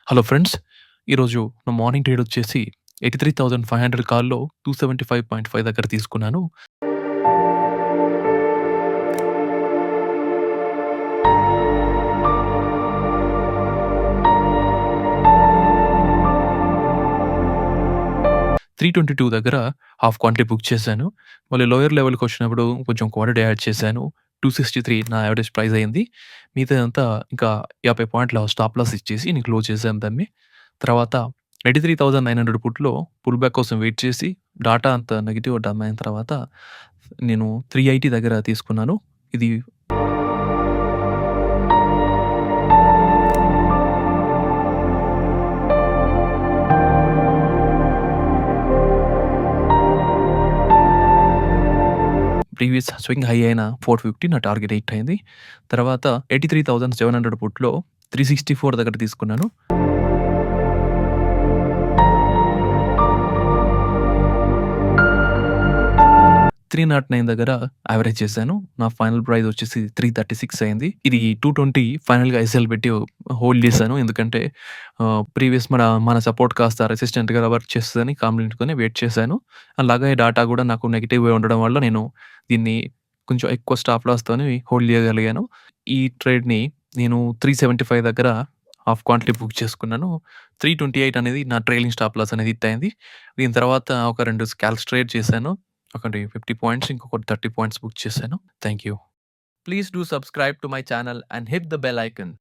Hello friends. ఈరోజు నా morning trade వచ్చేసి 83,500 కాల్‌లో 275.5 దగ్గర తీసుకున్నాను. త్రీ 322 దగ్గర హాఫ్ క్వాంటిటీ బుక్ చేశాను. మళ్ళీ లోయర్ లెవెల్‌కొచ్చినప్పుడు కొంచెం క్వాంటిటీ యాడ్ చేశాను. 263 నా యావరేజ్ ప్రైస్ అయింది. మిగతాదంతా ఇంకా 50 పాయింట్ల స్టాప్ లాస్ ఇచ్చేసి నేను క్లోజ్ చేశాను దాన్ని. తర్వాత 83,900 పుట్‌లో పుల్ బ్యాక్ కోసం వెయిట్ చేసి డాటా అంతా నెగెటివ్ డమ్ అయిన తర్వాత నేను 380 దగ్గర తీసుకున్నాను. ఇది ప్రీవియస్ స్వింగ్ హై అయిన 450 నా టార్గెట్ హిట్ అయింది. తర్వాత 83,700 పుట్‌లో 364 దగ్గర తీసుకున్నాను. 309 దగ్గర యావరేజ్ చేశాను. నా ఫైనల్ ప్రైస్ వచ్చేసి 336 అయింది. ఇది 220 ఫైనల్‌గా ఎస్ఎల్ పెట్టి హోల్డ్ చేశాను. ఎందుకంటే ప్రీవియస్ మన సపోర్ట్ కాస్త రెసిస్టెంట్‌గా వర్క్ చేస్తదని కామ్‌గా వెయిట్ చేశాను. అలాగే డాటా కూడా నాకు నెగెటివ్‌గా ఉండడం వల్ల నేను దీన్ని కొంచెం ఎక్కువ స్టాప్ లాస్‌తోని హోల్డ్ చేయగలిగాను. ఈ ట్రేడ్‌ని నేను 375 దగ్గర హాఫ్ క్వాంటిటీ బుక్ చేసుకున్నాను. 328 అనేది నా ట్రైలింగ్ స్టాప్ లాస్ అనేది హిట్ అయింది. దీని తర్వాత ఒక 2 స్కాల్ప్స్ ట్రేడ్ చేశాను. ఒకటి 50 పాయింట్స్, ఇంకొకటి 30 పాయింట్స్ బుక్ చేశాను. Thank you. Please do subscribe to my channel and hit the bell icon.